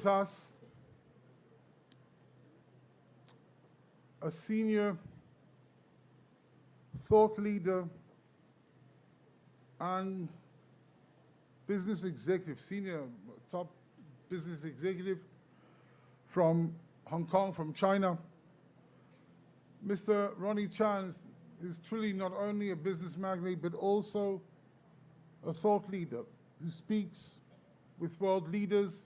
with us a senior thought leader and business executive, senior top business executive from Hong Kong, from China. Mr. Ronnie Chan is truly not only a business magnate, but also a thought leader who speaks with world leaders,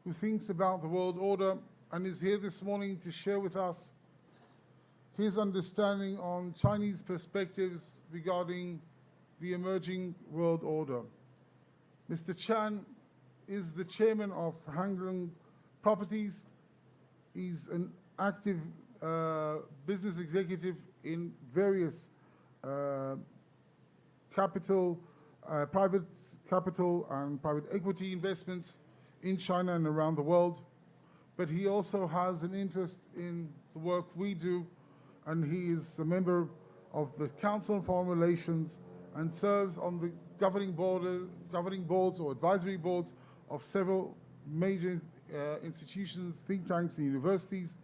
who thinks about the world order, and is here this morning to share with us his understanding on Chinese perspectives regarding the emerging world order. Mr. Chan is the chairman of Hang Lung Properties. He's an active business executive in various private capital and private equity investments in China and around the world. But he also has an interest in the work we do, and he is a member of the Council on Foreign Relations and serves on the governing boards or advisory boards of several major institutions, think tanks, and universities.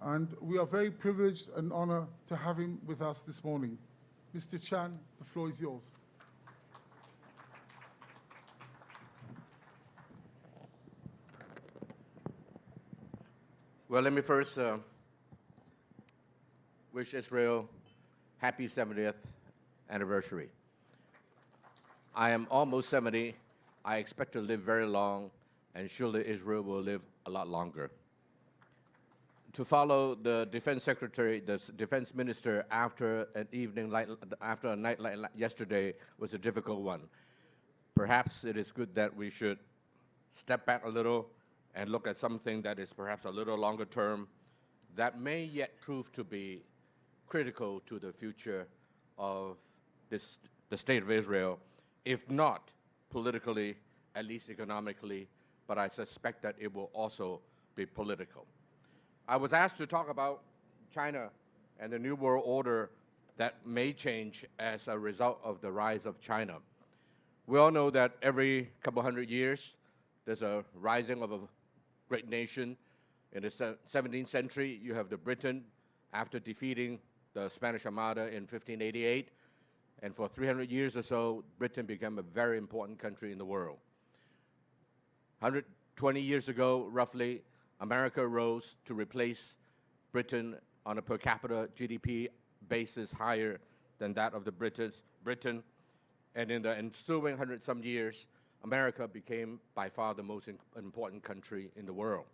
And we are very privileged and honored to have him with us this morning. Mr. Chan, the floor is yours. Well, let me first wish Israel happy 70th anniversary. I am almost 70. I expect to live very long, and surely Israel will live a lot longer. To follow the defense secretary, the defense minister, after a night like yesterday was a difficult one. Perhaps it is good that we should step back a little and look at something that is perhaps a little longer term that may yet prove to be critical to the future of the state of Israel, if not politically, at least economically, but I suspect that it will also be political. I was asked to talk about China and the New World Order that may change as a result of the rise of China. We all know that every couple hundred years, there's a rising of a great nation. In the 17th century, you have the Britain after defeating the Spanish Armada in 1588. And for 300 years or so, Britain became a very important country in the world. 120 years ago, roughly, America rose to replace Britain on a per capita GDP basis higher than that of the Britain. And in the ensuing 100-some years, America became by far the most important country in the world.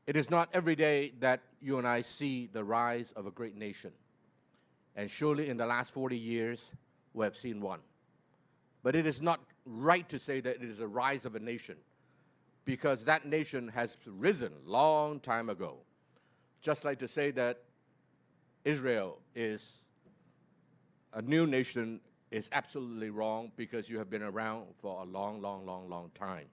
It is not every day that you and I see the rise of a great nation. And surely in the last 40 years, we have seen one. But it is not right to say that it is a rise of a nation, because that nation has risen long time ago. Just like to say that Israel is a new nation is absolutely wrong, because you have been around for a long time.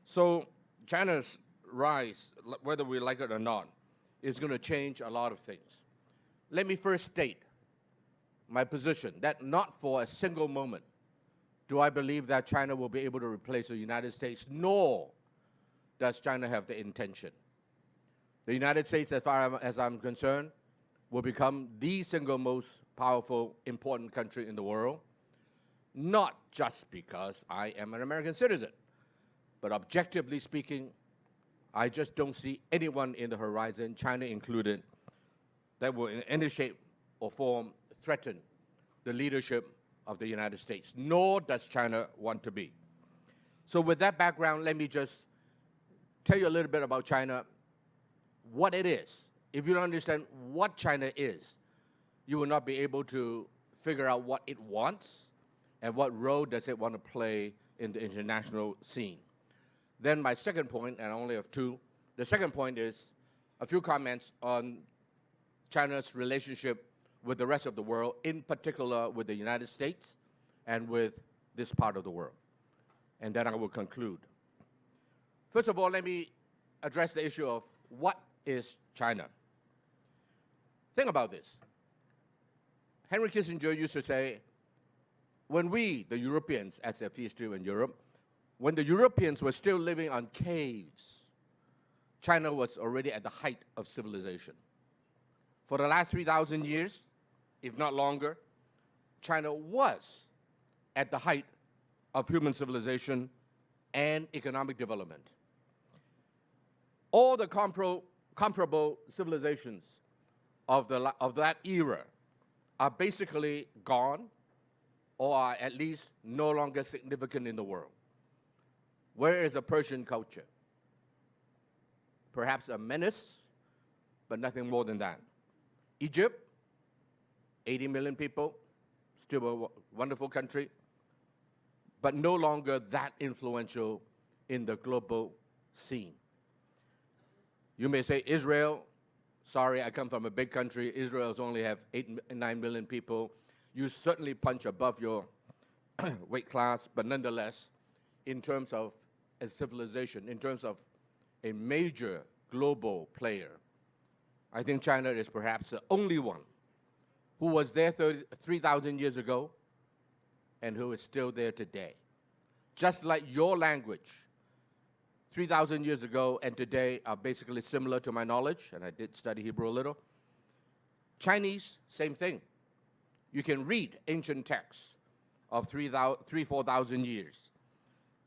So China's rise, whether we like it or not, is going to change a lot of things. Let me first state my position that not for a single moment do I believe that China will be able to replace the United States, nor does China have the intention. The United States, as far as I'm concerned, will become the single most powerful, important country in the world, not just because I am an American citizen, but objectively speaking, I just don't see anyone in the horizon, China included, that will in any shape or form threaten the leadership of the United States, nor does China want to be. So with that background, let me just tell you a little bit about China, what it is. If you don't understand what China is, you will not be able to figure out what it wants and what role does it want to play in the international scene. Then my second point, and I only have two, the second point is a few comments on China's relationship with the rest of the world, in particular with the United States and with this part of the world. And then I will conclude. First of all, let me address the issue of what is China. Think about this. Henry Kissinger used to say, when we, the Europeans, as if he's still in Europe, when the Europeans were still living on caves, China was already at the height of civilization. For the last 3,000 years, if not longer, China was at the height of human civilization and economic development. All the comparable civilizations of that era are basically gone or are at least no longer significant in the world. Where is the Persian culture? Perhaps a menace, but nothing more than that. Egypt, 80 million people, still a wonderful country, but no longer that influential in the global scene. You may say Israel, sorry, I come from a big country. Israel's only have 9 million people. You certainly punch above your weight class, but nonetheless, in terms of a civilization, in terms of a major global player, I think China is perhaps the only one who was there 3,000 years ago and who is still there today. Just like your language 3,000 years ago and today are basically similar to my knowledge, and I did study Hebrew a little. Chinese, same thing. You can read ancient texts of 4,000 years.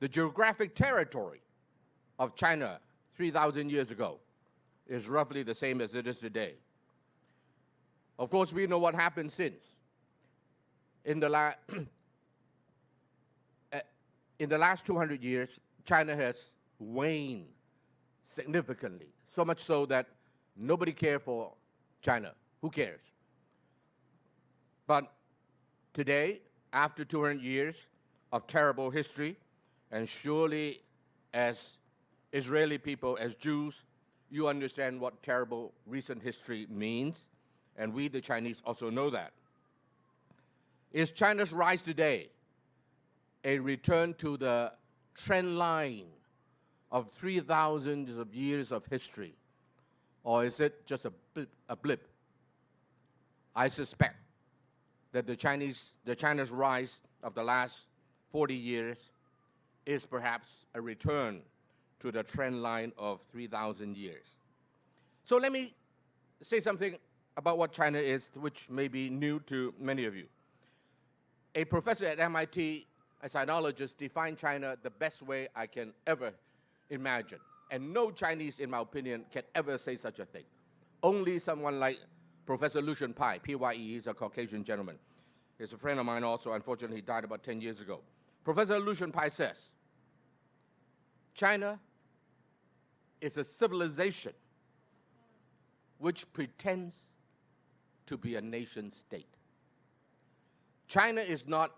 The geographic territory of China 3,000 years ago is roughly the same as it is today. Of course, we know what happened since. In the last 200 years, China has waned significantly, so much so that nobody cared for China. Who cares? But today, after 200 years of terrible history, and surely as Israeli people, as Jews, you understand what terrible recent history means, and we, the Chinese, also know that. Is China's rise today a return to the trend line of 3,000 of years of history, or is it just a blip? I suspect that the China's rise of the last 40 years is perhaps a return to the trend line of 3,000 years. So let me say something about what China is, which may be new to many of you. A professor at MIT, a sinologist, defined China the best way I can ever imagine. And no Chinese, in my opinion, can ever say such a thing. Only someone like Professor Lucian Pai, P-Y-E, he's a Caucasian gentleman. He's a friend of mine also. Unfortunately, he died about 10 years ago. Professor Lucian Pai says, China is a civilization which pretends to be a nation state. China is not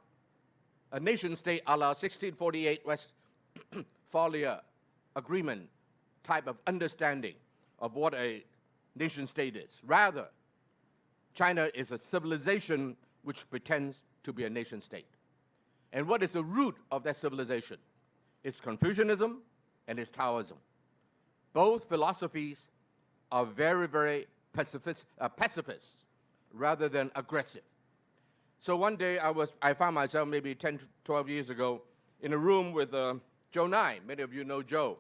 a nation state a la 1648 Westphalia Agreement type of understanding of what a nation state is. Rather, China is a civilization which pretends to be a nation state. And what is the root of that civilization? It's Confucianism and it's Taoism. Both philosophies are very, very pacifist rather than aggressive. So one day I found myself maybe 10, 12 years ago in a room with Joe Nye. Many of you know Joe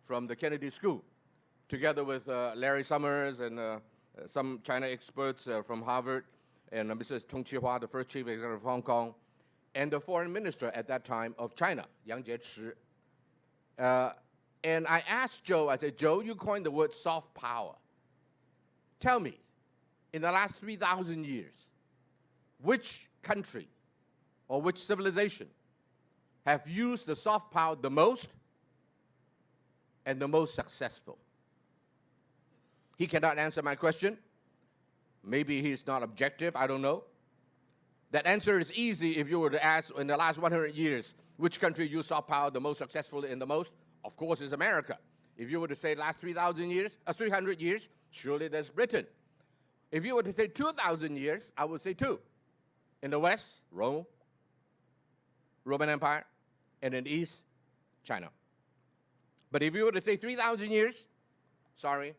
from the Kennedy School, together with Larry Summers and some China experts from Harvard, and Mrs. Tong Chi-hua, the first chief executive of Hong Kong, and the foreign minister at that time of China, Yang Jiechi. And I asked Joe, I said, Joe, you coined the word soft power. Tell me, in the last 3,000 years, which country or which civilization have used the soft power the most and the most successful? He cannot answer my question. Maybe he's not objective, I don't know. That answer is easy if you were to ask in the last 100 years, which country used soft power the most successfully and the most? Of course, it's America. If you were to say last 300 years, surely there's Britain. If you were to say 2,000 years, I would say two. In the West, Rome, Roman Empire, and in the East, China. But if you were to say 3,000 years, sorry,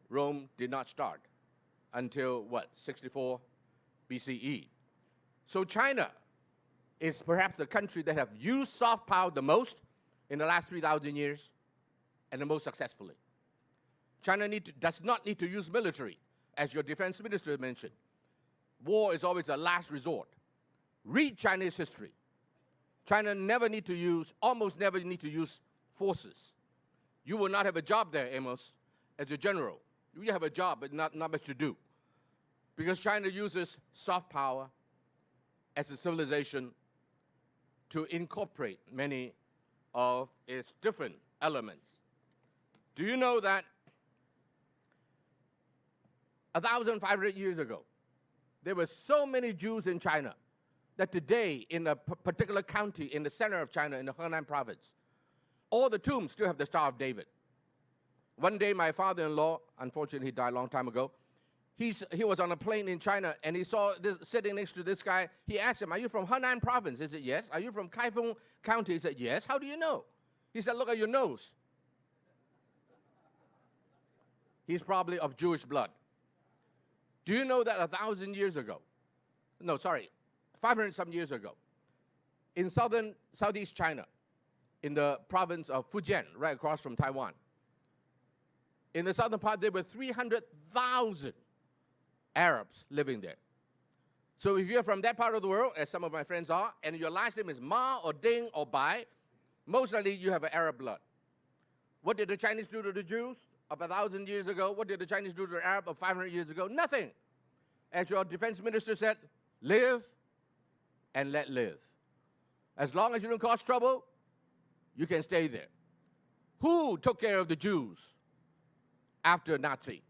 Rome did not start until, 64 BCE. So China is perhaps the country that have used soft power the most in the last 3,000 years and the most successfully. China does not need to use military, as your defense minister mentioned. War is always a last resort. Read Chinese history. China almost never need to use forces. You will not have a job there, Amos, as a general. You have a job, but not much to do. Because China uses soft power as a civilization to incorporate many of its different elements. Do you know that 1,500 years ago, there were so many Jews in China that today, in a particular county in the center of China, in the Henan province, all the tombs still have the Star of David. One day, my father-in-law, unfortunately he died a long time ago, he was on a plane in China, and he saw this sitting next to this guy. He asked him, "Are you from Henan province?" He said, "Yes." "Are you from Kaifeng County?" He said, "Yes." "How do you know?" He said, "Look at your nose." He's probably of Jewish blood. Do you know that 1,000 years ago, 500-some years ago, in southeast China, in the province of Fujian, right across from Taiwan, in the southern part, there were 300,000 Arabs living there. So if you're from that part of the world, as some of my friends are, and your last name is Ma or Ding or Bai, most likely you have an Arab blood. What did the Chinese do to the Jews of 1,000 years ago? What did the Chinese do to the Arab of 500 years ago? Nothing. As your defense minister said, live and let live. As long as you don't cause trouble, you can stay there. Who took care of the Jews after Nazi?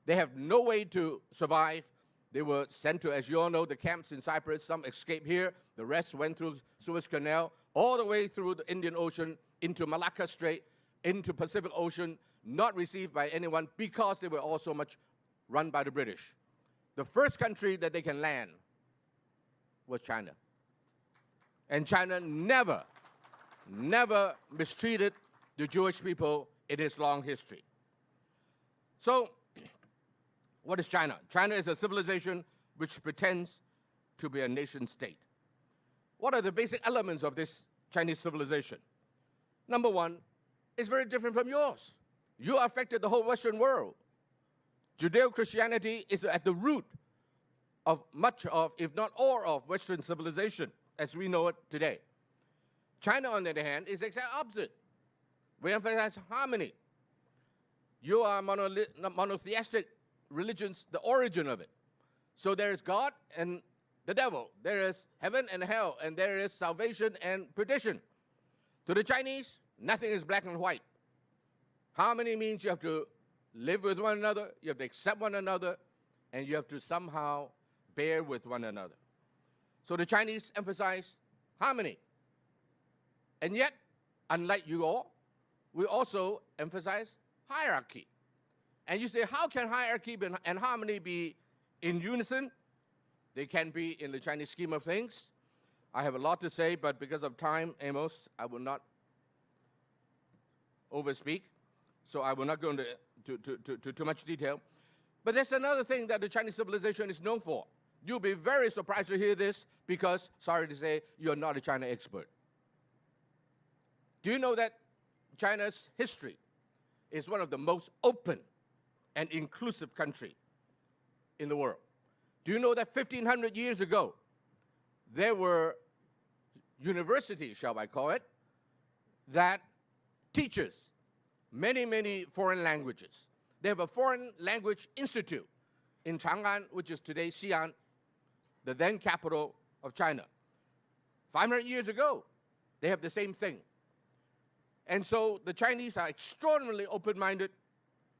They have no way to survive. They were sent to, as you all know, the camps in Cyprus. Some escaped here. The rest went through Suez Canal, all the way through the Indian Ocean, into Malacca Strait, into Pacific Ocean, not received by anyone because they were all so much run by the British. The first country that they can land was China. And China never mistreated the Jewish people in its long history. So, what is China? China is a civilization which pretends to be a nation state. What are the basic elements of this Chinese civilization? Number one, it's very different from yours. You affected the whole Western world. Judeo-Christianity is at the root of much of, if not all of, Western civilization as we know it today. China, on the other hand, is exactly opposite. We emphasize harmony. You are monotheistic religions, the origin of it. So there is God and the devil. There is heaven and hell, and there is salvation and perdition. To the Chinese, nothing is black and white. Harmony means you have to live with one another, you have to accept one another, and you have to somehow bear with one another. So the Chinese emphasize harmony. And yet, unlike you all, we also emphasize hierarchy. And you say, how can hierarchy and harmony be in unison? They can be in the Chinese scheme of things. I have a lot to say, but because of time, Amos, I will not overspeak. So I will not go into too much detail. But there's another thing that the Chinese civilization is known for. You'll be very surprised to hear this because, sorry to say, you're not a China expert. Do you know that China's history is one of the most open and inclusive country in the world? Do you know that 1,500 years ago, there were universities, shall I call it, that teaches many foreign languages. They have a foreign language institute in Chang'an, which is today Xi'an, the then capital of China. 500 years ago, they have the same thing. And so the Chinese are extraordinarily open-minded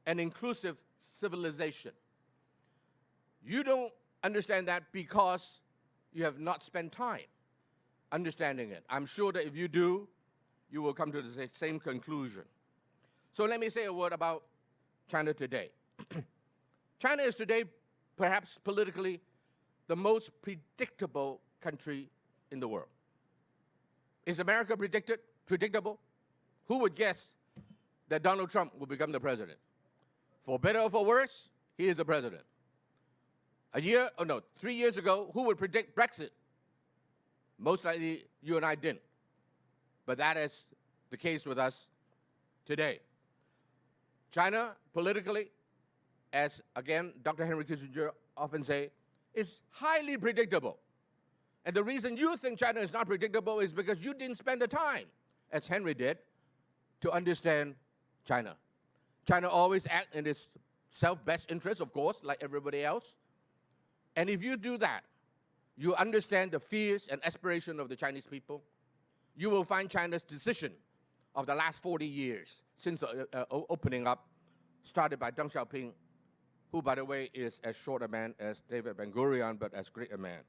and inclusive civilization. You don't understand that because you have not spent time understanding it. I'm sure that if you do, you will come to the same conclusion. So let me say a word about China today. China is today, perhaps politically, the most predictable country in the world. Is America predictable? Who would guess that Donald Trump will become the president? For better or for worse, he is the president. 3 years ago, who would predict Brexit? Most likely you and I didn't. But that is the case with us today. China, politically, as again, Dr. Henry Kissinger often say, is highly predictable. And the reason you think China is not predictable is because you didn't spend the time, as Henry did, to understand China. China always acts in its self-best interest, of course, like everybody else. And if you do that, you understand the fears and aspirations of the Chinese people, you will find China's decision of the last 40 years since opening up, started by Deng Xiaoping, who, by the way, is as short a man as David Ben-Gurion, but as great a man.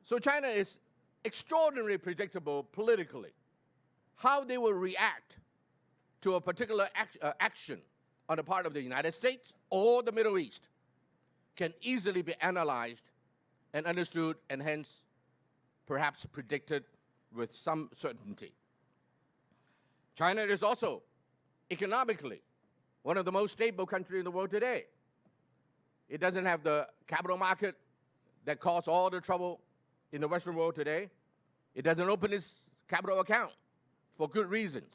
So China is extraordinarily predictable politically. How they will react to a particular action on the part of the United States or the Middle East can easily be analyzed and understood, and hence perhaps predicted with some certainty. China is also economically one of the most stable countries in the world today. It doesn't have the capital market that caused all the trouble in the Western world today. It doesn't open its capital account for good reasons.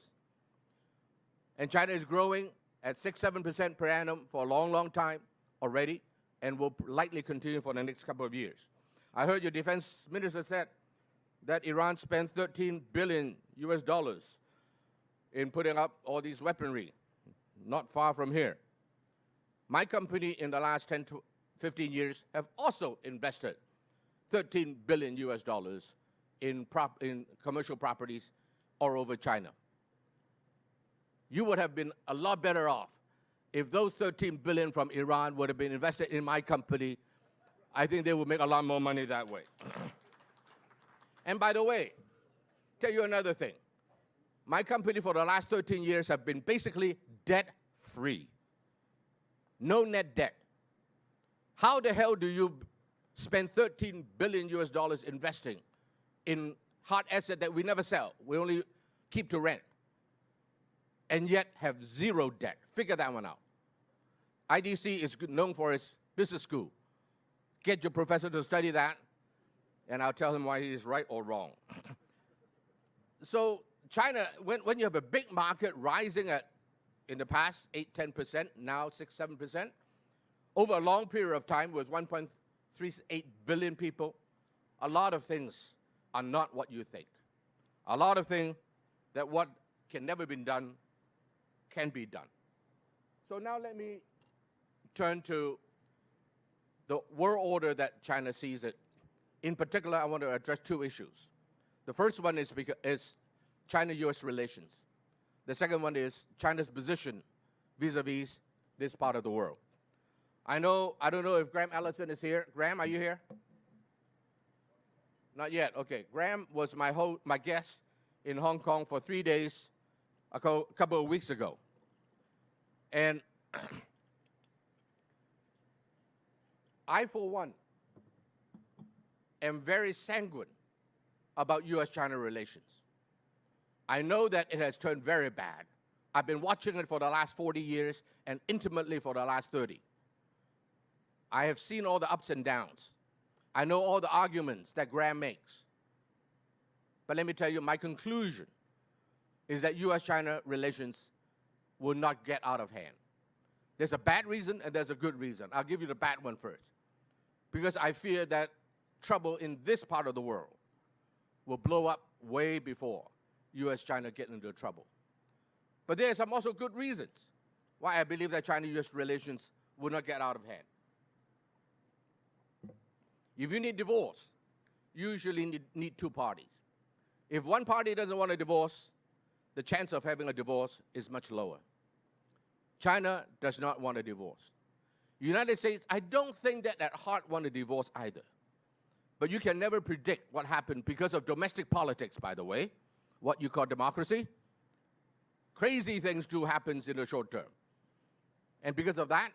And China is growing at 6-7% per annum for a long, long time already, and will likely continue for the next couple of years. I heard your defense minister said that Iran spent $13 billion in putting up all these weaponry, not far from here. My company in the last 10 to 15 years have also invested $13 billion in commercial properties all over China. You would have been a lot better off if those $13 billion from Iran would have been invested in my company. I think they would make a lot more money that way. And by the way, tell you another thing. My company for the last 13 years have been basically debt-free. No net debt. How the hell do you spend $13 billion investing in hard asset that we never sell? We only keep to rent. And yet have zero debt. Figure that one out. IDC is known for its business school. Get your professor to study that, and I'll tell him why he is right or wrong. So China, when you have a big market rising at, in the past, 8-10%, now 6-7%, over a long period of time with 1.38 billion people, a lot of things are not what you think. A lot of things that what can never be done can be done. So now let me turn to the world order that China sees it. In particular, I want to address two issues. The first one is China-US relations. The second one is China's position vis-a-vis this part of the world. I don't know if Graham Allison is here. Graham, are you here? Not yet. Okay. Graham was my guest in Hong Kong for 3 days a couple of weeks ago. And I, for one, am very sanguine about US-China relations. I know that it has turned very bad. I've been watching it for the last 40 years and intimately for the last 30. I have seen all the ups and downs. I know all the arguments that Graham makes. But let me tell you, my conclusion is that US-China relations will not get out of hand. There's a bad reason and there's a good reason. I'll give you the bad one first. Because I fear that trouble in this part of the world will blow up way before US-China get into trouble. But there are some also good reasons why I believe that China-US relations will not get out of hand. If you need divorce, you usually need two parties. If one party doesn't want a divorce, the chance of having a divorce is much lower. China does not want a divorce. United States, I don't think that at heart want a divorce either. But you can never predict what happened because of domestic politics, by the way, what you call democracy. Crazy things do happen in the short term. And because of that,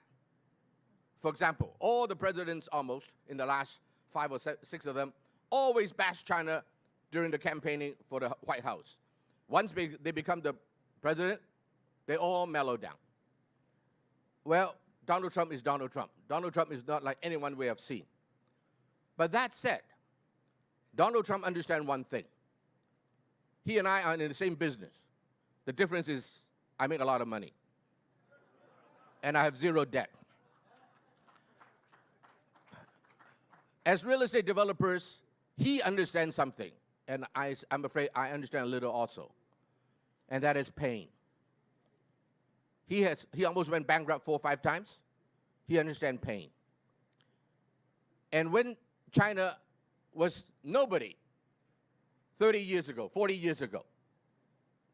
for example, all the presidents almost in the last 5 or 6 of them always bashed China during the campaigning for the White House. Once they become the president, they all mellow down. Well, Donald Trump is Donald Trump. Donald Trump is not like anyone we have seen. But that said, Donald Trump understands one thing. He and I are in the same business. The difference is I make a lot of money. And I have zero debt. As real estate developers, he understands something. And I'm afraid I understand a little also. And that is pain. He almost went bankrupt 4 or 5 times. He understands pain. And when China was nobody 30 years ago, 40 years ago,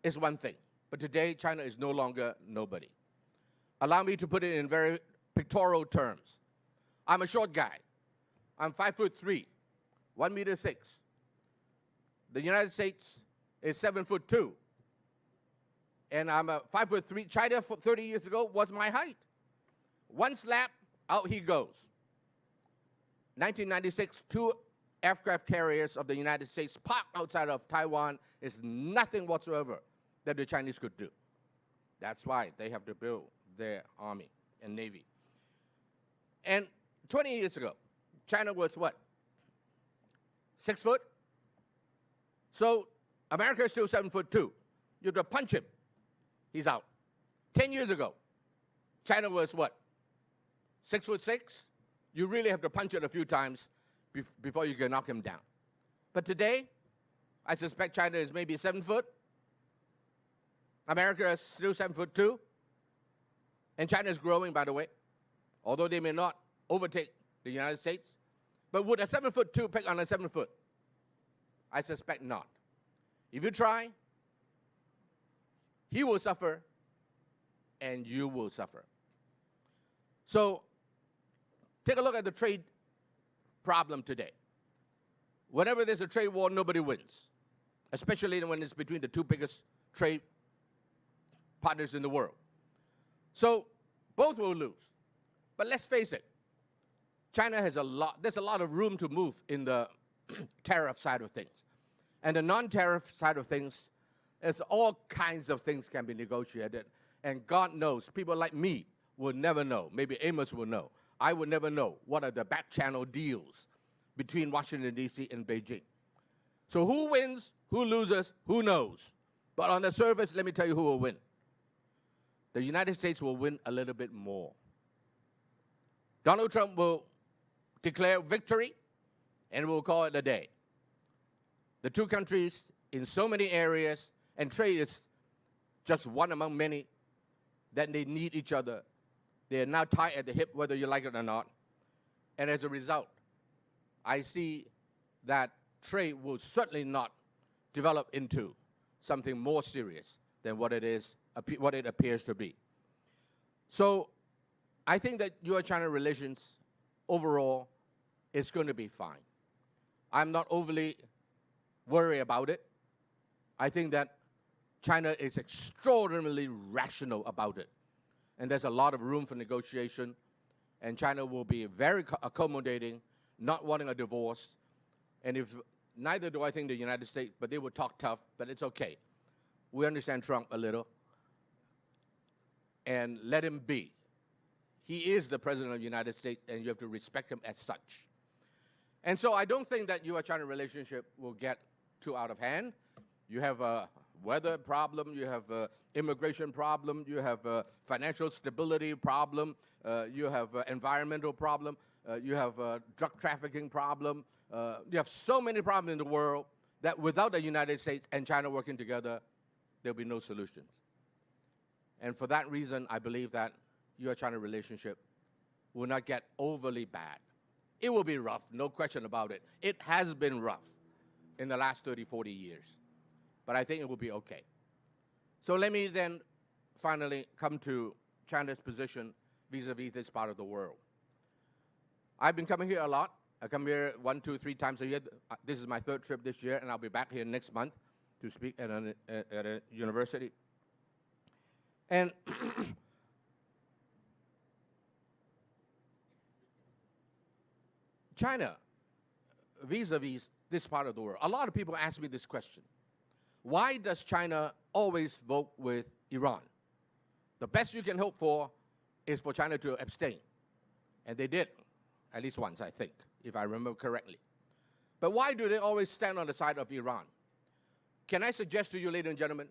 is one thing. But today, China is no longer nobody. Allow me to put it in very pictorial terms. I'm a short guy. I'm 5'3", 1.6 meters. The United States is 7'2", and I'm a 5'3". China 30 years ago was my height. One slap, out he goes. 1996, 2 aircraft carriers of the United States parked outside of Taiwan is nothing whatsoever that the Chinese could do. That's why they have to build their army and navy. And 20 years ago, China was what? 6 foot? So America is still 7'2". You have to punch him. He's out. 10 years ago, China was what? 6'6". You really have to punch it a few times before you can knock him down. But today, I suspect China is maybe 7 foot. America is still 7'2". And China is growing, by the way, although they may not overtake the United States. But would a 7'2" pick on a 7 foot? I suspect not. If you try, he will suffer, and you will suffer. So take a look at the trade problem today. Whenever there's a trade war, nobody wins, especially when it's between the 2 biggest trade partners in the world. So both will lose. But let's face it, China has there's a lot of room to move in the tariff side of things. And the non-tariff side of things, there's all kinds of things can be negotiated. And God knows, people like me will never know. Maybe Amos will know. I would never know what are the back channel deals between Washington, D.C. and Beijing. So who wins, who loses, who knows? But on the surface, let me tell you who will win. The United States will win a little bit more. Donald Trump will declare victory, and we'll call it a day. The 2 countries in so many areas, and trade is just one among many, that they need each other. They are now tied at the hip, whether you like it or not. And as a result, I see that trade will certainly not develop into something more serious than what it is, what it appears to be. So I think that U.S.-China relations overall is going to be fine. I'm not overly worried about it. I think that China is extraordinarily rational about it. And there's a lot of room for negotiation. And China will be very accommodating, not wanting a divorce. And if neither do I think the United States, but they will talk tough, but it's okay. We understand Trump a little. And let him be. He is the president of the United States, and you have to respect him as such. And so I don't think that U.S.-China relationship will get too out of hand. You have a weather problem, you have an immigration problem, you have a financial stability problem, you have an environmental problem, you have a drug trafficking problem. You have so many problems in the world that without the United States and China working together, there'll be no solutions. And for that reason, I believe that U.S.-China relationship will not get overly bad. It will be rough, no question about it. It has been rough in the last 30, 40 years. But I think it will be okay. So let me then finally come to China's position vis-a-vis this part of the world. I've been coming here a lot. I come here 1, 2, 3 times a year. This is my 3rd trip this year, and I'll be back here next month to speak at a university. And China, vis-a-vis this part of the world, a lot of people ask me this question. Why does China always vote with Iran? The best you can hope for is for China to abstain. And they did, at least once, I think, if I remember correctly. But why do they always stand on the side of Iran? Can I suggest to you, ladies and gentlemen,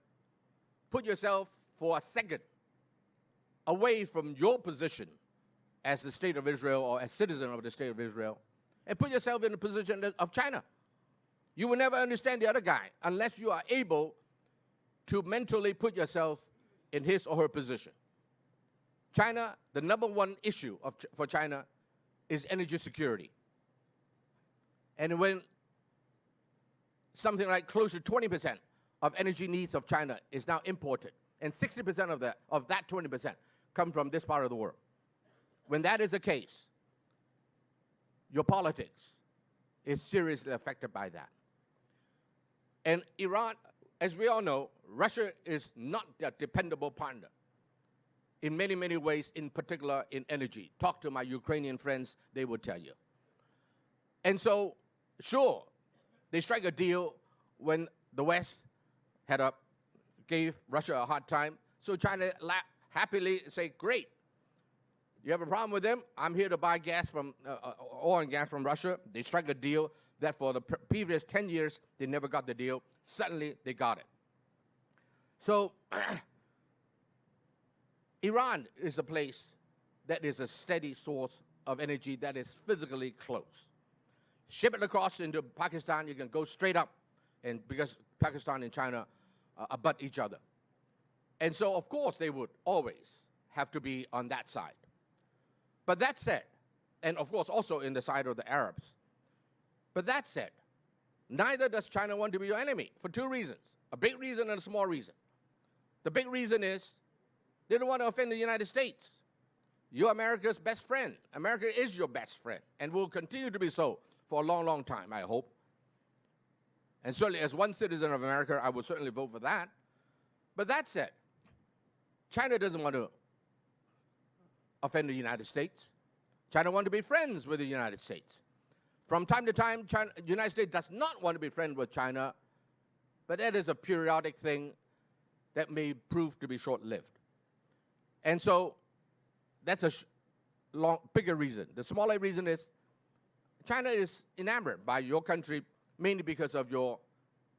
put yourself for a second away from your position as the State of Israel or as citizen of the State of Israel, and put yourself in the position of China. You will never understand the other guy unless you are able to mentally put yourself in his or her position. China, the number one issue for China is energy security. And when something like close to 20% of energy needs of China is now imported, and 60% of that 20% come from this part of the world. When that is the case, your politics is seriously affected by that. And Iran, as we all know, Russia is not a dependable partner in many, many ways, in particular in energy. Talk to my Ukrainian friends, they will tell you. And so, sure, they strike a deal when the West gave Russia a hard time. So China happily say, great, you have a problem with them? I'm here to buy gas from oil and gas from Russia. They strike a deal that for the previous 10 years, they never got the deal. Suddenly, they got it. So Iran is a place that is a steady source of energy that is physically close. Ship it across into Pakistan, you can go straight up, and because Pakistan and China abut each other. And so, of course, they would always have to be on that side. But that said, and of course also in the side of the Arabs, but that said, neither does China want to be your enemy for two reasons, a big reason and a small reason. The big reason is they don't want to offend the United States. You're America's best friend. America is your best friend and will continue to be so for a long, long time, I hope. And certainly as one citizen of America, I would certainly vote for that. But that said, China doesn't want to offend the United States. China wants to be friends with the United States. From time to time, the United States does not want to be friends with China, but that is a periodic thing that may prove to be short-lived. And so that's a bigger reason. The smaller reason is China is enamored by your country mainly because of your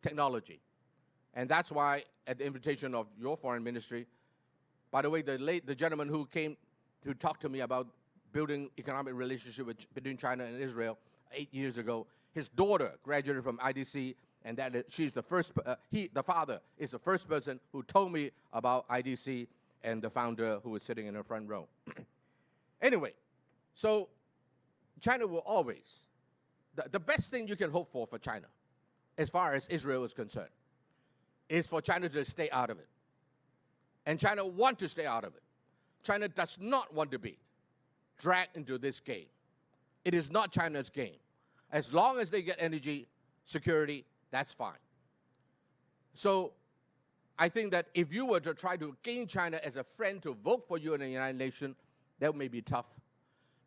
technology. And that's why, at the invitation of your foreign ministry, by the way, the gentleman who came to talk to me about building economic relationship between China and Israel 8 years ago, his daughter graduated from IDC, and she's the first, the father is the first person who told me about IDC and the founder who was sitting in the front row. Anyway, so China will always, the best thing you can hope for China, as far as Israel is concerned, is for China to stay out of it. And China wants to stay out of it. China does not want to be dragged into this game. It is not China's game. As long as they get energy security, that's fine. So I think that if you were to try to gain China as a friend to vote for you in the United Nations, that may be tough.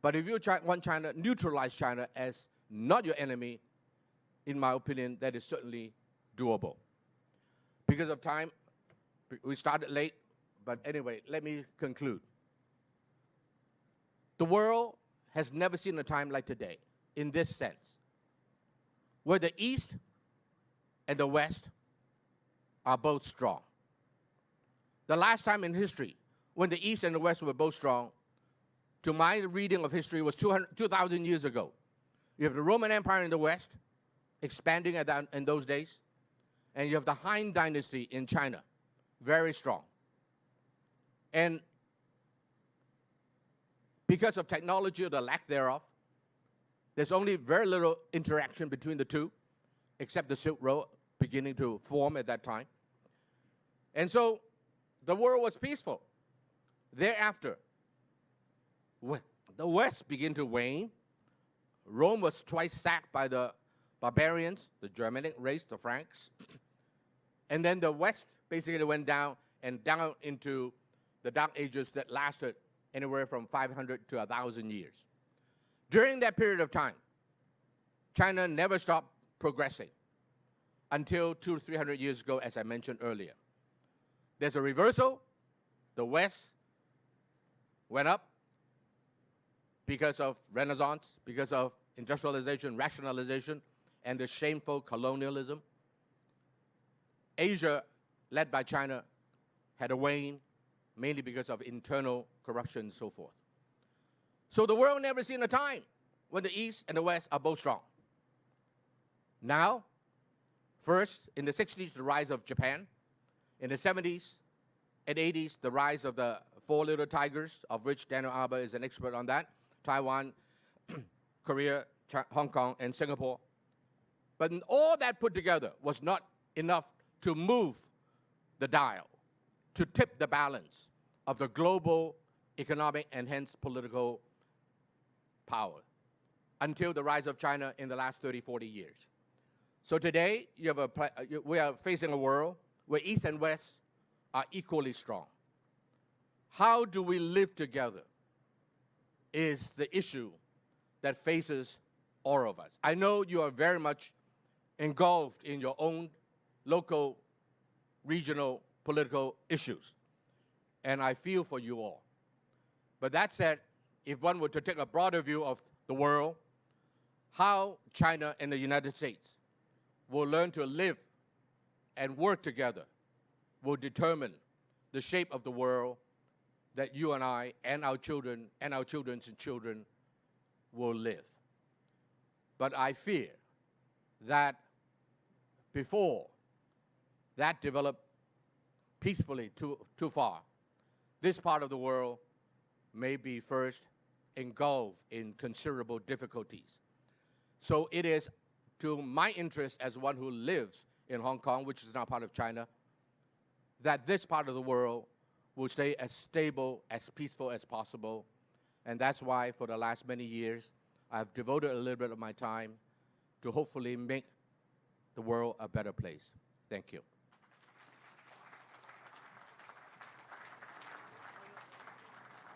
But if you want China, neutralize China as not your enemy, in my opinion, that is certainly doable. Because of time, we started late, but anyway, let me conclude. The world has never seen a time like today, in this sense, where the East and the West are both strong. The last time in history when the East and the West were both strong, to my reading of history, was 2,000 years ago. You have the Roman Empire in the West, expanding in those days, and you have the Han Dynasty in China, very strong. And because of technology or the lack thereof, there's only very little interaction between the two, except the Silk Road beginning to form at that time. And so the world was peaceful. Thereafter, the West began to wane. Rome was twice sacked by the barbarians, the Germanic race, the Franks. And then the West basically went down and down into the Dark Ages that lasted anywhere from 500 to 1,000 years. During that period of time, China never stopped progressing until 200 to 300 years ago, as I mentioned earlier. There's a reversal. The West went up because of Renaissance, because of industrialization, rationalization, and the shameful colonialism. Asia, led by China, had a wane, mainly because of internal corruption and so forth. So the world never seen a time when the East and the West are both strong. Now, first, in the 60s, the rise of Japan. In the 70s and 80s, the rise of the Four Little Tigers, of which Daniel Arbour is an expert on that: Taiwan, Korea, Hong Kong, and Singapore. But all that put together was not enough to move the dial, to tip the balance of the global economic and hence political power until the rise of China in the last 30, 40 years. So today, we are facing a world where East and West are equally strong. How do we live together is the issue that faces all of us. I know you are very much engulfed in your own local, regional, political issues, and I feel for you all. But that said, if one were to take a broader view of the world, how China and the United States will learn to live and work together will determine the shape of the world that you and I and our children and our children's children will live. But I fear that before that developed peacefully too far, this part of the world may be first engulfed in considerable difficulties. So it is to my interest as one who lives in Hong Kong, which is now part of China, that this part of the world will stay as stable, as peaceful as possible. And that's why for the last many years, I've devoted a little bit of my time to hopefully make the world a better place. Thank you.